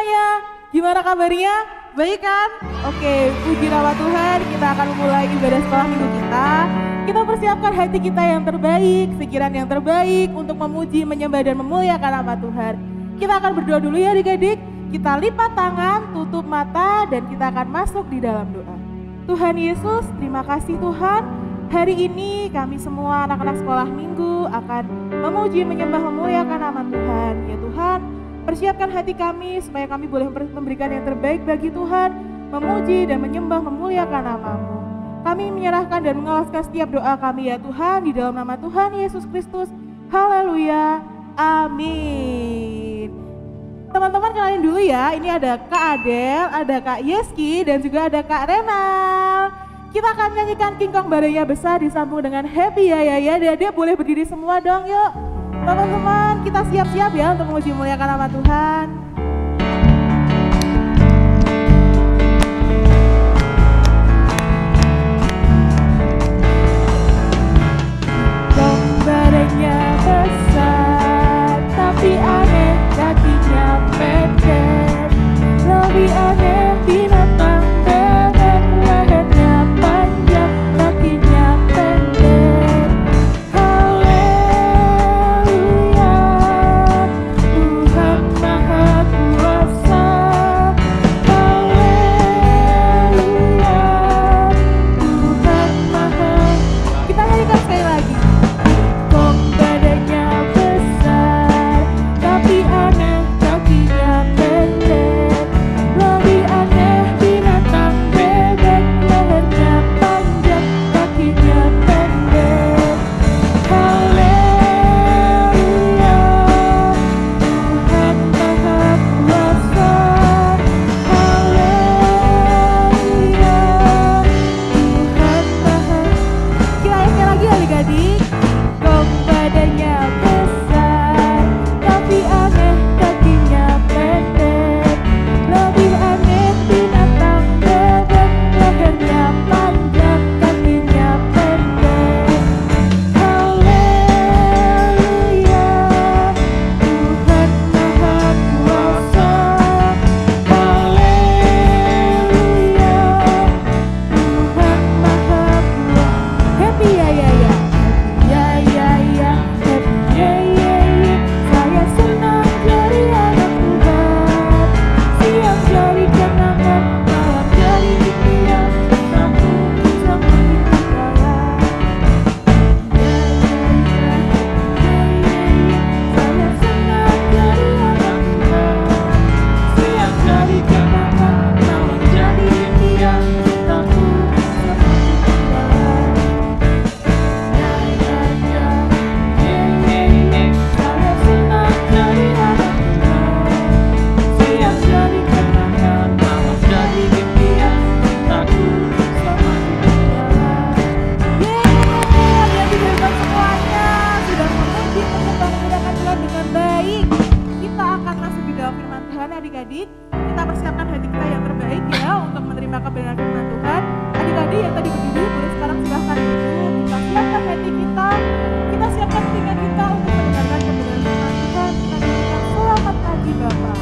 semuanya, gimana kabarnya? Baik kan? Oke, puji nama Tuhan, kita akan memulai ibadah sekolah minggu kita. Kita persiapkan hati kita yang terbaik, pikiran yang terbaik untuk memuji, menyembah dan memuliakan nama Tuhan. Kita akan berdoa dulu ya adik-adik. Kita lipat tangan, tutup mata, dan kita akan masuk di dalam doa. Tuhan Yesus, terima kasih Tuhan. Hari ini kami semua anak-anak sekolah minggu akan memuji, menyembah, memuliakan nama Tuhan. Ya Tuhan, persiapkan hati kami supaya kami boleh memberikan yang terbaik bagi Tuhan, memuji dan menyembah, memuliakan nama-Mu. Kami menyerahkan dan mengalaskan setiap doa kami ya Tuhan, di dalam nama Tuhan Yesus Kristus. Haleluya, amin. Teman-teman kenalin dulu ya, ini ada Kak Adel, ada Kak Yeski, dan juga ada Kak Renal. Kita akan nyanyikan King Kong Badainya Besar disambung dengan Happy ya ya ya. Dia boleh berdiri semua dong yuk. Teman-teman kita siap-siap ya untuk memuji memuliakan nama Tuhan. Kong badainya besar, tapi aneh kakinya pendek. Lebih aneh binatang bebek, lehernya panjang, kakinya pendek. Haleluya, Tuhan Maha Kuasa. Haleluya, Tuhan Maha. Kita nyanyikan sekali lagi. Kong badannya besar, tapi aneh kakinya pendek. Lebih aneh binatang bebek, lehernya panjang, kakinya pendek. Haleluya, Tuhan Maha Kuasa. Haleluya, Tuhan Maha. Kita sekali lagi adik-adik. Kong badannya besar, tapi aneh kakinya pendek. Lebih aneh binatang bebek, lehernya panjang, kakinya pendek. Haleluya, Tuhan Maha Kuasa. Haleluya, Tuhan Maha Kuasa. Happy ya ya ya. Ya ya ya, happy ya ya ya. Saya senang jadi anak Tuhan. Siang jadi kenangan, malam jadi impian. Aku bisa meninggalkan. Ya ya ya, saya senang jadi anak Tuhan. Siang jadi kenangan, malam jadi impian. Aku bisa meninggalkan. Adik-adik, kita persiapkan hati kita yang terbaik ya untuk menerima kebenaran firman Tuhan. Adik-adik yang tadi berdiri boleh sekarang silahkan duduk. Kita siapkan hati kita, kita siapkan telinga kita untuk mendengarkan kebenaran firman Tuhan. Kita nyanyikan selamat pagi Bapak.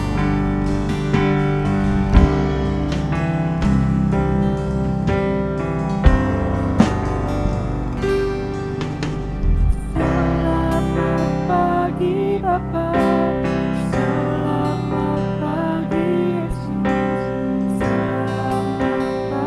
Selamat pagi Bapak. Selamat pagi Yesus. Selamat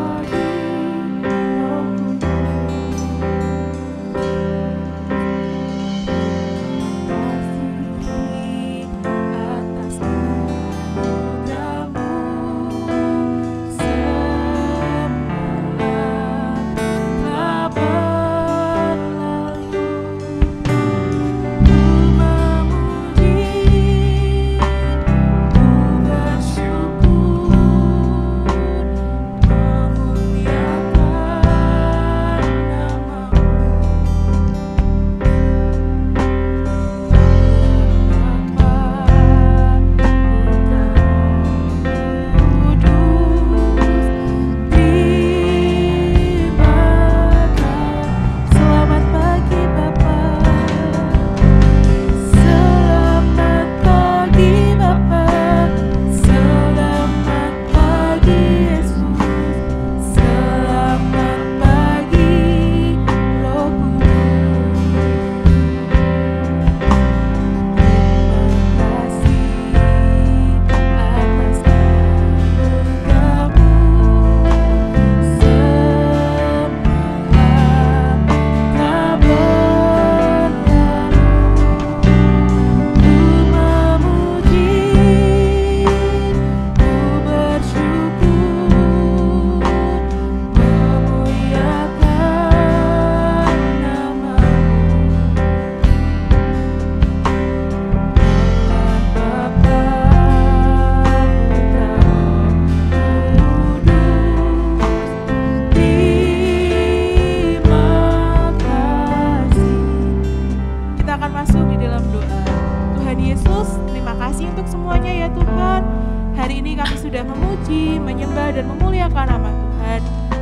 Hari ini kami sudah memuji, menyembah, dan memuliakan nama Tuhan.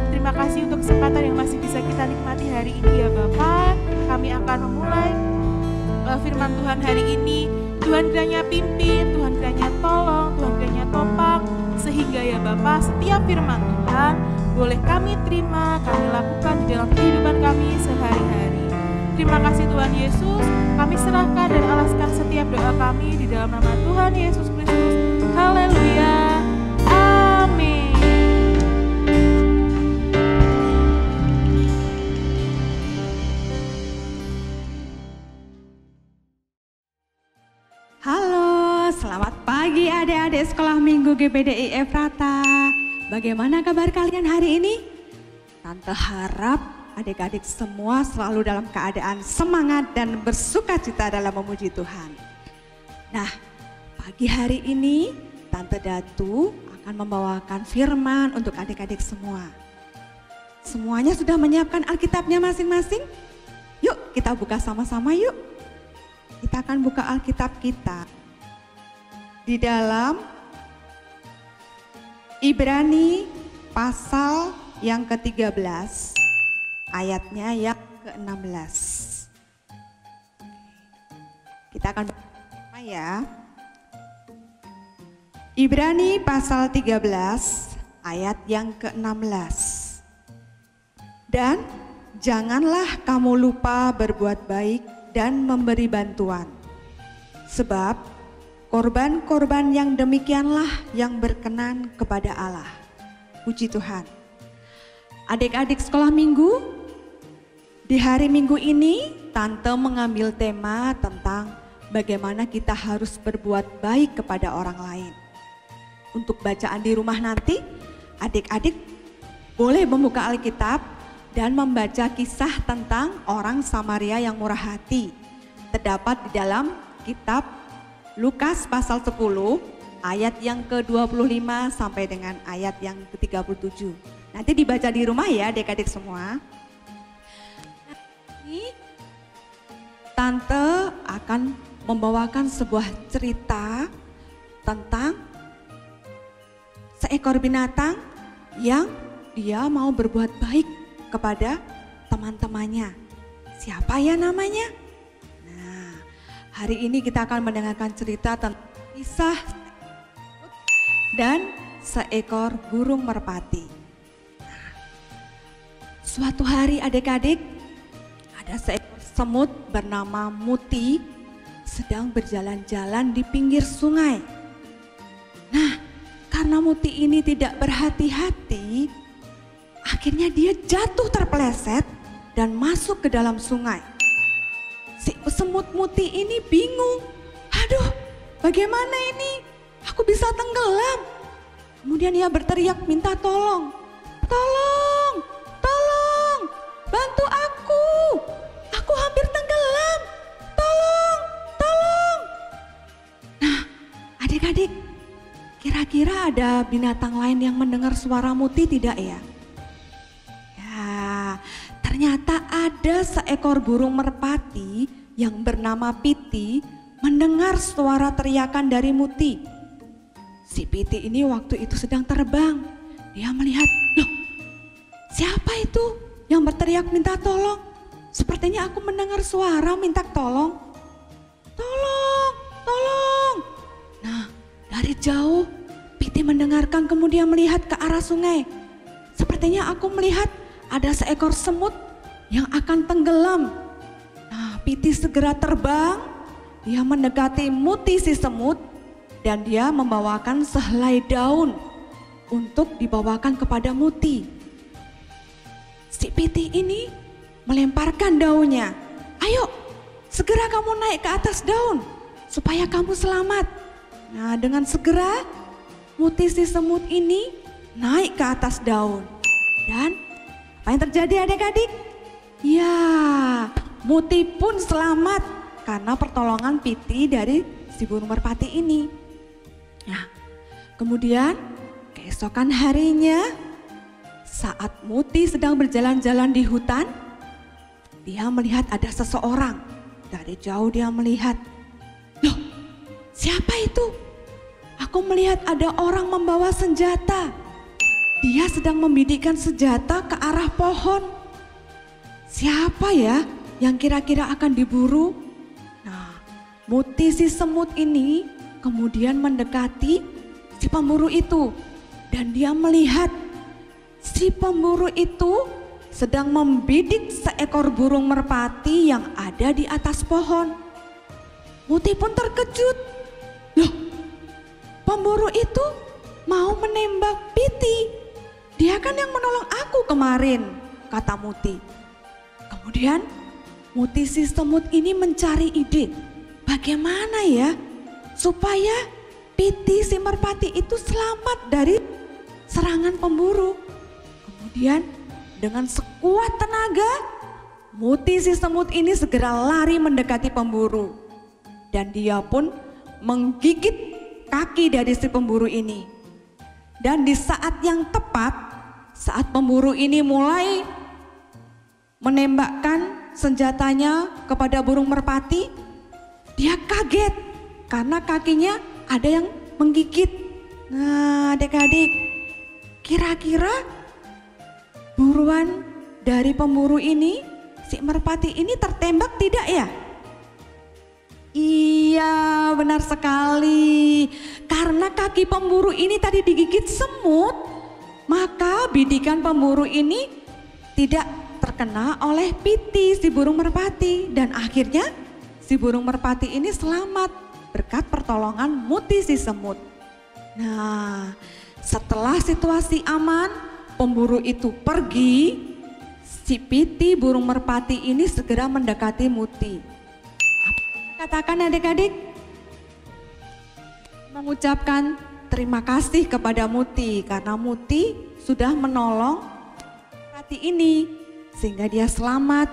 Terima kasih untuk kesempatan yang masih bisa kita nikmati hari ini ya Bapa. Kami akan memulai firman Tuhan hari ini. Tuhan kiranya pimpin, Tuhan kiranya tolong, Tuhan kiranya topang, sehingga ya Bapa setiap firman Tuhan boleh kami terima, kami lakukan di dalam kehidupan kami sehari-hari. Terima kasih Tuhan Yesus, kami serahkan dan alaskan setiap doa kami di dalam nama Tuhan Yesus Kristus. Haleluya, amin. Halo, selamat pagi adik-adik sekolah minggu GPDI Efrata. Bagaimana kabar kalian hari ini? Tante harap adik-adik semua selalu dalam keadaan semangat dan bersukacita dalam memuji Tuhan. Nah, pagi hari ini Tante Datu akan membawakan firman untuk adik-adik semua. Semuanya sudah menyiapkan Alkitabnya masing-masing? Yuk kita buka sama-sama yuk. Kita akan buka Alkitab kita di dalam Ibrani pasal yang ke-13, ayatnya yang ke-16. Kita akan baca ya. Ibrani pasal 13, ayat yang ke-16. Dan janganlah kamu lupa berbuat baik dan memberi bantuan. Sebab korban-korban yang demikianlah yang berkenan kepada Allah. Puji Tuhan. Adik-adik sekolah minggu, di hari minggu ini Tante mengambil tema tentang bagaimana kita harus berbuat baik kepada orang lain. Untuk bacaan di rumah nanti, adik-adik boleh membuka Alkitab dan membaca kisah tentang orang Samaria yang murah hati. Terdapat di dalam kitab Lukas pasal 10 ayat yang ke-25 sampai dengan ayat yang ke-37. Nanti dibaca di rumah ya adik-adik semua. Ini Tante akan membawakan sebuah cerita tentang seekor binatang yang dia mau berbuat baik kepada teman-temannya. Siapa ya namanya? Nah, hari ini kita akan mendengarkan cerita tentang kisah dan seekor burung merpati. Nah, suatu hari adik-adik, ada seekor semut bernama Muti sedang berjalan-jalan di pinggir sungai. Nah, karena Muti ini tidak berhati-hati, akhirnya dia jatuh terpeleset dan masuk ke dalam sungai. Si semut Muti ini bingung. Aduh, bagaimana ini? Aku bisa tenggelam. Kemudian ia berteriak minta tolong. Tolong, tolong, bantu aku. Aku hampir tenggelam. Tolong, tolong. Nah, adik-adik, kira-kira ada binatang lain yang mendengar suara Muti tidak ya? Ternyata ada seekor burung merpati yang bernama Piti mendengar suara teriakan dari Muti. Si Piti ini waktu itu sedang terbang. Dia melihat, loh siapa itu yang berteriak minta tolong? Sepertinya aku mendengar suara minta tolong. Tolong, tolong. Nah, dari jauh Piti mendengarkan kemudian melihat ke arah sungai. Sepertinya aku melihat ada seekor semut yang akan tenggelam. Nah, Piti segera terbang, dia mendekati Muti si semut dan dia membawakan sehelai daun untuk dibawakan kepada Muti. Si Piti ini melemparkan daunnya. Ayo, segera kamu naik ke atas daun supaya kamu selamat. Nah, dengan segera Muti si semut ini naik ke atas daun. Dan apa yang terjadi adik-adik? Ya, Muti pun selamat karena pertolongan Piti dari si burung merpati ini. Nah, kemudian keesokan harinya saat Muti sedang berjalan-jalan di hutan, dia melihat ada seseorang. Dari jauh dia melihat, loh siapa itu? Aku aku melihat ada orang membawa senjata. Dia sedang membidikkan senjata ke arah pohon. Siapa ya yang kira-kira akan diburu? Nah, Muti si semut ini kemudian mendekati si pemburu itu. Dan dia melihat si pemburu itu sedang membidik seekor burung merpati yang ada di atas pohon. Muti pun terkejut. Loh, pemburu itu mau menembak Piti. Dia kan yang menolong aku kemarin, kata Muti. Kemudian Muti si semut ini mencari ide. Bagaimana ya supaya Piti si merpati itu selamat dari serangan pemburu. Kemudian dengan sekuat tenaga, Muti si semut ini segera lari mendekati pemburu. Dan dia pun menggigit kaki dari si pemburu ini. Dan di saat yang tepat, saat pemburu ini mulai menembakkan senjatanya kepada burung merpati, dia kaget karena kakinya ada yang menggigit. Nah, adik-adik, kira-kira buruan dari pemburu ini, si merpati ini tertembak tidak ya? Iya, benar sekali. Karena kaki pemburu ini tadi digigit semut, maka bidikan pemburu ini tidak terkena oleh Piti si burung merpati. Dan akhirnya si burung merpati ini selamat berkat pertolongan Muti si semut. Nah, setelah situasi aman, pemburu itu pergi, si Piti burung merpati ini segera mendekati Muti. Katakan adik-adik, mengucapkan terima kasih kepada Muti karena Muti sudah menolong merpati ini sehingga dia selamat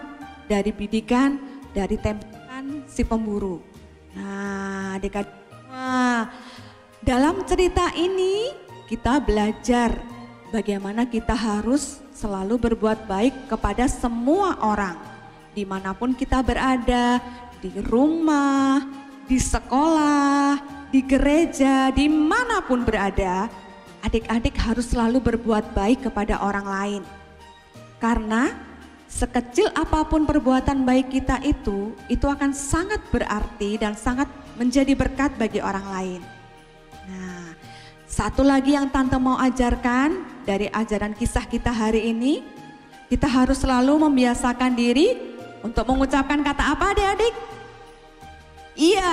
dari bidikan, dari tembakan si pemburu. Nah, adik-adik, dalam cerita ini kita belajar bagaimana kita harus selalu berbuat baik kepada semua orang dimanapun kita berada. Di rumah, di sekolah, di gereja, dimanapun berada, adik-adik harus selalu berbuat baik kepada orang lain. Karena sekecil apapun perbuatan baik kita itu akan sangat berarti dan sangat menjadi berkat bagi orang lain. Nah, satu lagi yang Tante mau ajarkan dari ajaran kisah kita hari ini, kita harus selalu membiasakan diri untuk mengucapkan kata apa adik-adik? Iya,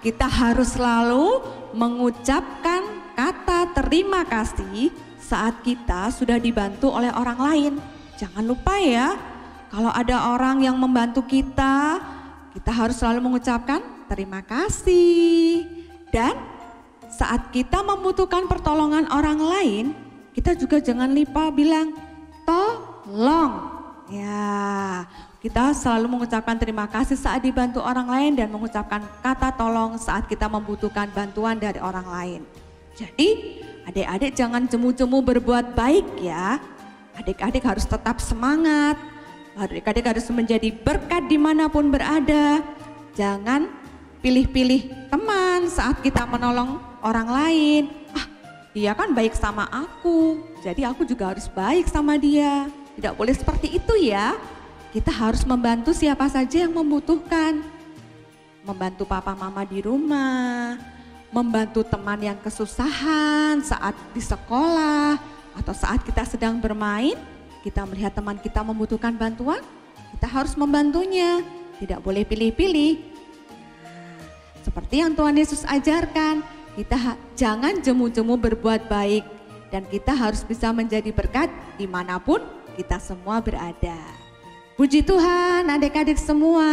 kita harus selalu mengucapkan kata terima kasih saat kita sudah dibantu oleh orang lain. Jangan lupa ya, kalau ada orang yang membantu kita, kita harus selalu mengucapkan terima kasih. Dan saat kita membutuhkan pertolongan orang lain, kita juga jangan lupa bilang tolong. Ya, kita selalu mengucapkan terima kasih saat dibantu orang lain dan mengucapkan kata tolong saat kita membutuhkan bantuan dari orang lain. Jadi adik-adik jangan jemu-jemu berbuat baik ya. Adik-adik harus tetap semangat. Adik-adik harus menjadi berkat dimanapun berada. Jangan pilih-pilih teman saat kita menolong orang lain. Dia kan baik sama aku, jadi aku juga harus baik sama dia. Tidak boleh seperti itu ya. Kita harus membantu siapa saja yang membutuhkan. Membantu papa mama di rumah, membantu teman yang kesusahan saat di sekolah, atau saat kita sedang bermain, kita melihat teman kita membutuhkan bantuan, kita harus membantunya. Tidak boleh pilih-pilih. Seperti yang Tuhan Yesus ajarkan, kita jangan jemu-jemu berbuat baik. Dan kita harus bisa menjadi berkat dimanapun kita semua berada. Puji Tuhan adik-adik semua,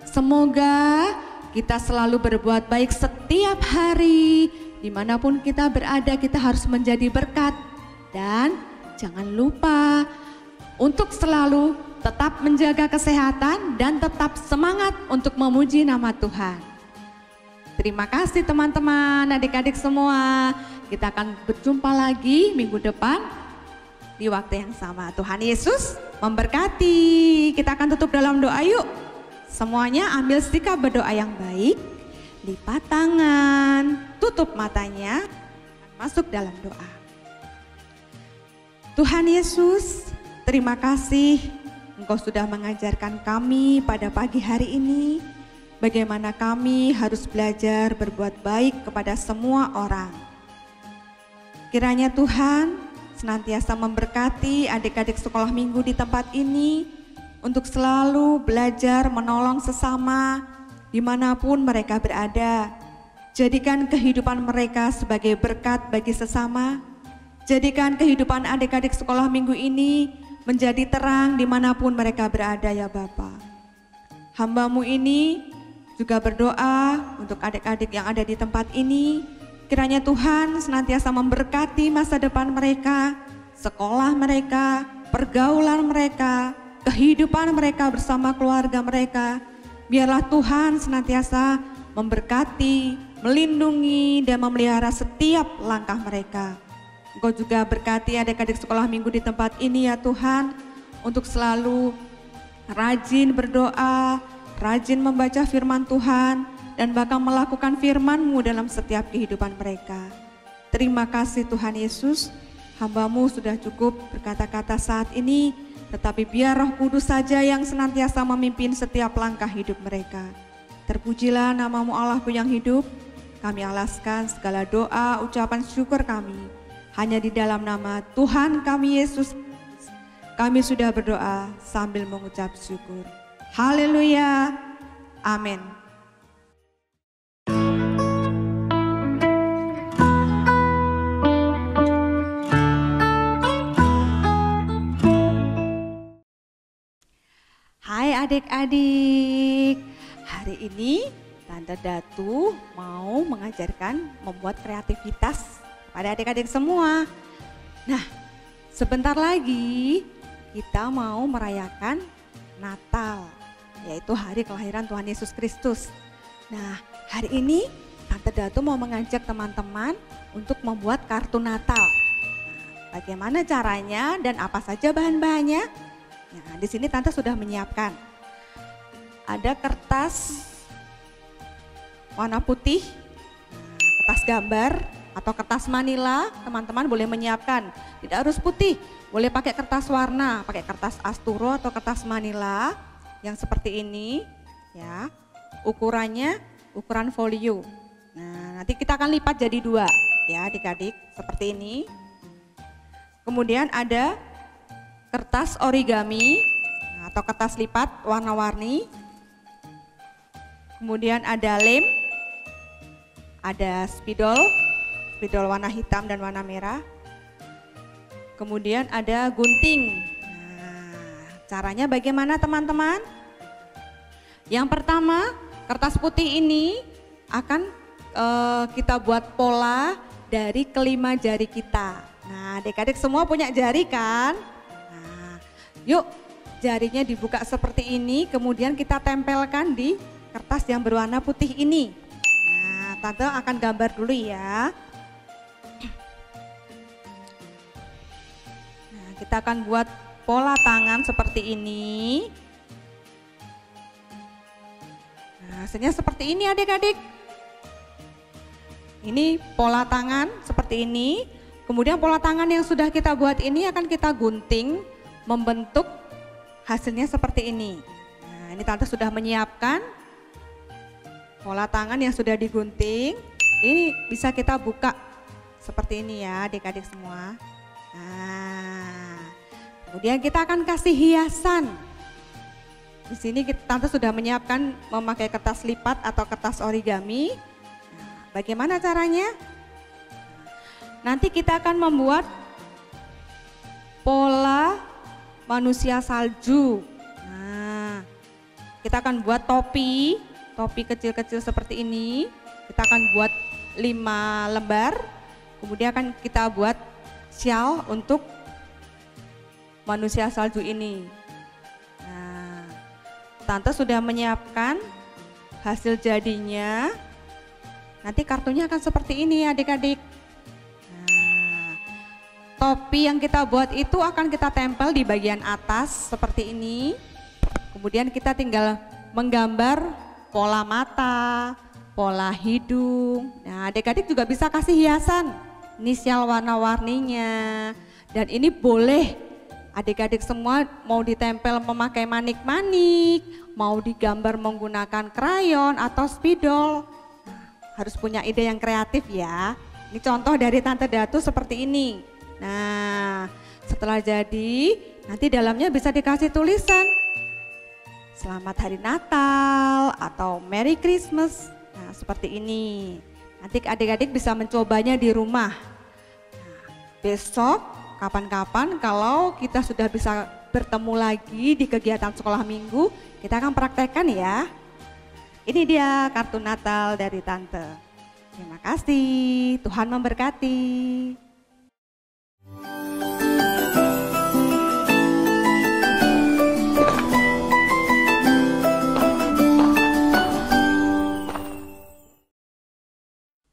semoga kita selalu berbuat baik setiap hari. Dimanapun kita berada kita harus menjadi berkat. Dan jangan lupa untuk selalu tetap menjaga kesehatan dan tetap semangat untuk memuji nama Tuhan. Terima kasih teman-teman, adik-adik semua. Kita akan berjumpa lagi minggu depan di waktu yang sama. Tuhan Yesus memberkati. Kita akan tutup dalam doa yuk. Semuanya ambil sikap berdoa yang baik. Lipat tangan, tutup tutup matanya, masuk dalam doa. Tuhan Yesus, terima kasih Engkau sudah mengajarkan kami pada pagi hari ini bagaimana kami harus belajar berbuat baik kepada semua orang. Kiranya Tuhan senantiasa memberkati adik-adik sekolah minggu di tempat ini untuk selalu belajar menolong sesama dimanapun mereka berada. Jadikan kehidupan mereka sebagai berkat bagi sesama. Jadikan kehidupan adik-adik sekolah minggu ini menjadi terang dimanapun mereka berada ya Bapa. Hamba-Mu ini juga berdoa untuk adik-adik yang ada di tempat ini. Kiranya Tuhan senantiasa memberkati masa depan mereka, sekolah mereka, pergaulan mereka, kehidupan mereka bersama keluarga mereka. Biarlah Tuhan senantiasa memberkati, melindungi, dan memelihara setiap langkah mereka. Engkau juga berkati adik-adik sekolah minggu di tempat ini ya Tuhan, untuk selalu rajin berdoa, rajin membaca firman Tuhan, dan bahkan melakukan firman-Mu dalam setiap kehidupan mereka. Terima kasih Tuhan Yesus, hamba-Mu sudah cukup berkata-kata saat ini, tetapi biar Roh Kudus saja yang senantiasa memimpin setiap langkah hidup mereka. Terpujilah nama-Mu Allahku yang hidup, kami alaskan segala doa, ucapan syukur kami. Hanya di dalam nama Tuhan kami Yesus, kami sudah berdoa sambil mengucap syukur. Haleluya, amin. Hai adik-adik, hari ini Tante Datu mau mengajarkan membuat kreativitas pada adik-adik semua. Nah, sebentar lagi kita mau merayakan Natal, yaitu hari kelahiran Tuhan Yesus Kristus. Nah, hari ini Tante Datu mau mengajak teman-teman untuk membuat kartu Natal. Nah, bagaimana caranya dan apa saja bahan-bahannya? Nah, di sini Tante sudah menyiapkan. Ada kertas warna putih, kertas gambar, atau kertas manila. Teman-teman boleh menyiapkan, tidak harus putih, boleh pakai kertas warna, pakai kertas asturo atau kertas manila yang seperti ini ya. Ukurannya ukuran folio. Nah, nanti kita akan lipat jadi 2 ya adik-adik, seperti ini. Kemudian ada kertas origami atau kertas lipat warna-warni. Kemudian ada lem, ada spidol warna hitam dan warna merah. Kemudian ada gunting. Nah, caranya bagaimana teman-teman? Yang pertama, kertas putih ini akan kita buat pola dari kelima jari kita. Nah, adik-adik semua punya jari kan? Nah, yuk jarinya dibuka seperti ini, kemudian kita tempelkan di kertas yang berwarna putih ini. Nah, Tante akan gambar dulu ya. Kita akan buat pola tangan seperti ini. Nah, hasilnya seperti ini adik-adik. Ini pola tangan seperti ini. Kemudian pola tangan yang sudah kita buat ini akan kita gunting membentuk hasilnya seperti ini. Nah, ini Tante sudah menyiapkan pola tangan yang sudah digunting. Ini bisa kita buka seperti ini ya adik-adik semua. Nah, kemudian kita akan kasih hiasan. Di sini Tante sudah menyiapkan memakai kertas lipat atau kertas origami. Nah, bagaimana caranya? Nanti kita akan membuat pola manusia salju. Nah, kita akan buat topi kecil-kecil seperti ini. Kita akan buat 5 lembar. Kemudian akan kita buat sial untuk manusia salju ini. Nah, Tante sudah menyiapkan hasil jadinya. Nanti kartunya akan seperti ini adik-adik. Nah, topi yang kita buat itu akan kita tempel di bagian atas seperti ini. Kemudian kita tinggal menggambar pola mata, pola hidung. Nah, adik-adik juga bisa kasih hiasan, inisial warna-warninya. Dan ini boleh adik-adik semua mau ditempel memakai manik-manik, mau digambar menggunakan krayon atau spidol. Nah, harus punya ide yang kreatif ya. Ini contoh dari Tante Datu seperti ini. Nah, setelah jadi nanti dalamnya bisa dikasih tulisan Selamat Hari Natal atau Merry Christmas. Nah, seperti ini. Nanti adik-adik bisa mencobanya di rumah. Nah, besok kapan-kapan kalau kita sudah bisa bertemu lagi di kegiatan sekolah minggu, kita akan praktekkan ya. Ini dia kartu Natal dari Tante. Terima kasih, Tuhan memberkati.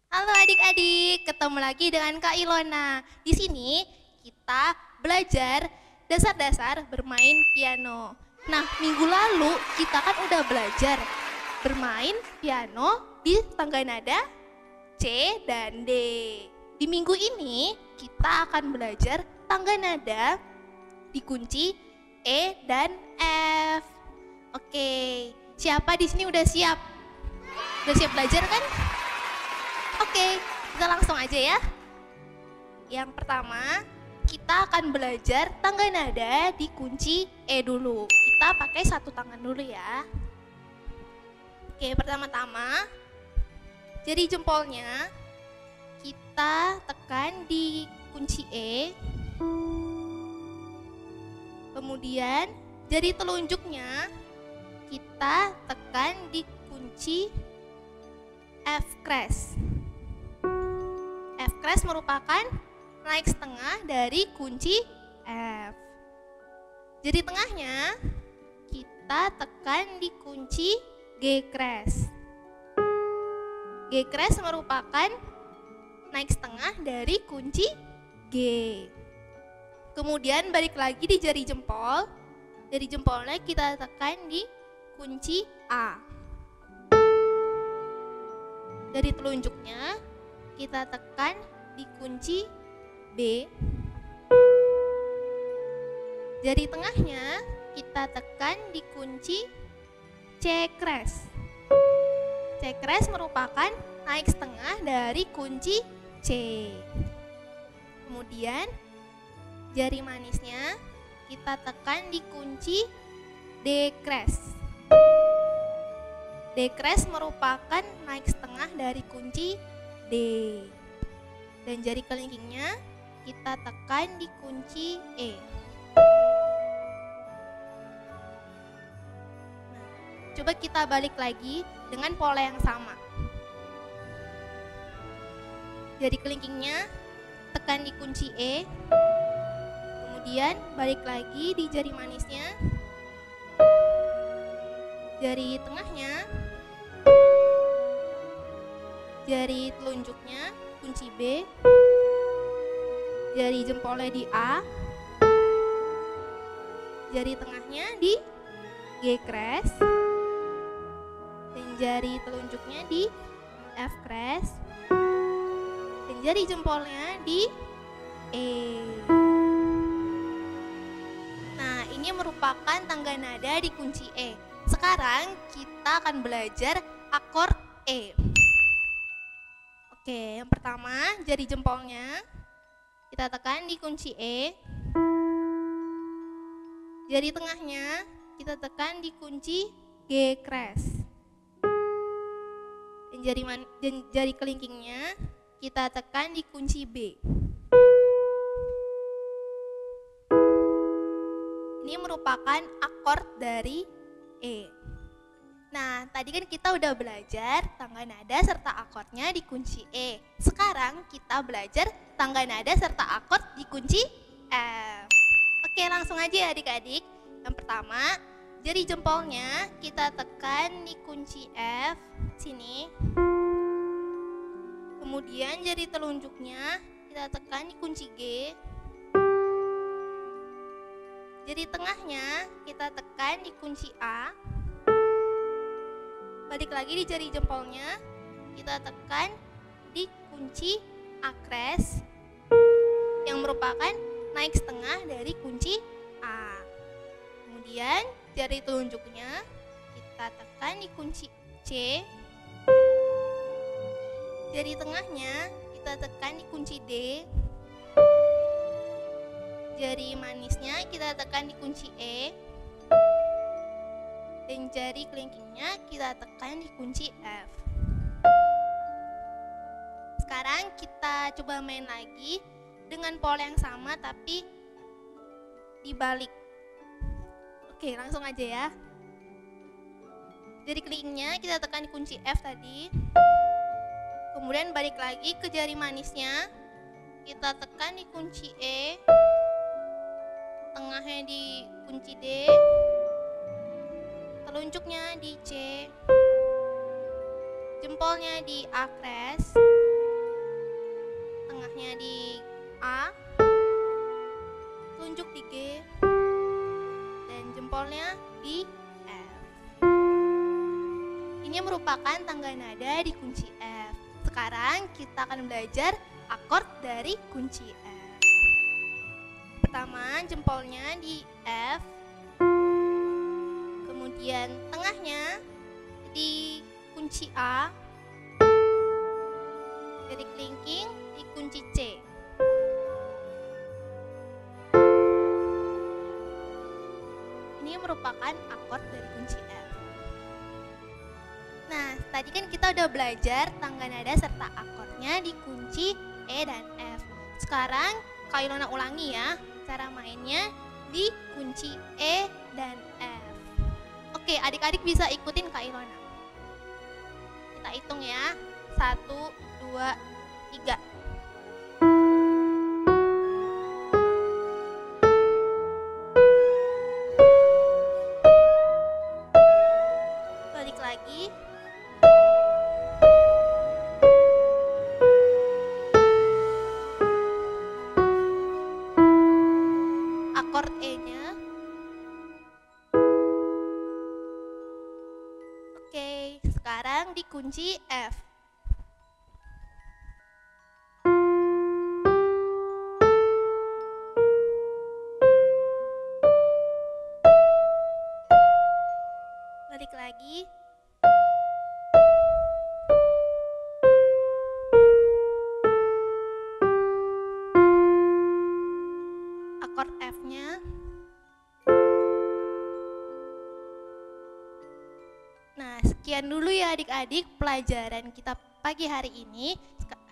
Halo adik-adik, ketemu lagi dengan Kak Ilona. Di sini kita belajar dasar-dasar bermain piano. Nah, minggu lalu kita kan udah belajar bermain piano di tangga nada C dan D. Di minggu ini kita akan belajar tangga nada di kunci E dan F. Oke, siapa di sini udah siap? Udah siap belajar kan? Oke, kita langsung aja ya. Yang pertama, kita akan belajar tangga nada di kunci E dulu. Kita pakai satu tangan dulu ya. Oke, pertama-tama jari jempolnya kita tekan di kunci E. Kemudian jari telunjuknya kita tekan di kunci F crash. F crash merupakan naik setengah dari kunci F. Jari tengahnya kita tekan di kunci G crash. G crash merupakan naik setengah dari kunci G. Kemudian balik lagi di jari jempol. Jari jempolnya kita tekan di kunci A. Jari telunjuknya kita tekan di kunci B. Jari tengahnya kita tekan di kunci C crash. C crash merupakan naik setengah dari kunci C. Kemudian jari manisnya kita tekan di kunci D crash. D crash merupakan naik setengah dari kunci D. Dan jari kelingkingnya kita tekan di kunci E. Nah, coba kita balik lagi dengan pola yang sama. Jari kelingkingnya tekan di kunci E. Kemudian balik lagi di jari manisnya. Jari tengahnya, jari telunjuknya kunci B, jari jempolnya di A, jari tengahnya di G crash, dan jari telunjuknya di F crash, dan jari jempolnya di E. Nah, ini merupakan tangga nada di kunci E. Sekarang kita akan belajar akord E. Oke, yang pertama jari jempolnya kita tekan di kunci E. Jari tengahnya kita tekan di kunci G crash. Dan jari kelingkingnya kita tekan di kunci B. Ini merupakan akord dari E. Nah, tadi kan kita udah belajar tangga nada serta akordnya di kunci E. Sekarang kita belajar tangga nada serta akord di kunci F. Oke, langsung aja ya adik-adik. Yang pertama, jari jempolnya kita tekan di kunci F, sini. Kemudian jari telunjuknya kita tekan di kunci G. Jari tengahnya kita tekan di kunci A. Balik lagi di jari jempolnya kita tekan di kunci akres yang merupakan naik setengah dari kunci A. Kemudian jari telunjuknya kita tekan di kunci C. Jari tengahnya kita tekan di kunci D. Jari manisnya kita tekan di kunci E. Dan jari kelingkingnya kita tekan di kunci F. Sekarang kita coba main lagi dengan pola yang sama tapi dibalik. Oke, langsung aja ya. Jari kelingkingnya kita tekan di kunci F tadi. Kemudian balik lagi ke jari manisnya. Kita tekan di kunci E. Tengahnya di kunci D. Telunjuknya di C. Jempolnya di akres. Tengahnya di A. Telunjuk di G. Dan jempolnya di F. Ini merupakan tangga nada di kunci F. Sekarang kita akan belajar akord dari kunci F. Pertama, jempolnya di F. Kemudian tengahnya di kunci A. Jari kelingking di kunci C. Ini merupakan akord dari kunci F. Nah, tadi kan kita udah belajar tangga nada serta akordnya di kunci E dan F. Sekarang Kak Ilona ulangi ya cara mainnya di kunci E dan F. Oke, adik-adik bisa ikutin Kak Ilona. Kita hitung ya. 1, 2, 3. Balik lagi. Akord E-nya. Oke, sekarang di kunci F. Balik lagi. Akord F-nya. Nah, sekian dulu ya adik-adik pelajaran kita pagi hari ini.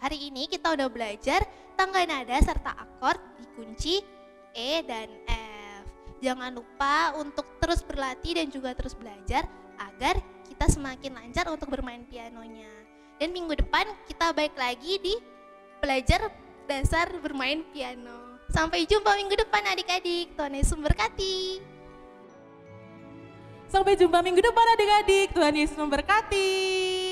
Hari ini kita udah belajar tangga nada serta akord di kunci E dan F. Jangan lupa untuk terus berlatih dan juga terus belajar agar kita semakin lancar untuk bermain pianonya. Dan minggu depan kita balik lagi di belajar dasar bermain piano. Sampai jumpa minggu depan adik-adik. Tuhan Yesus memberkati. Sampai jumpa minggu depan adik-adik. Tuhan Yesus memberkati.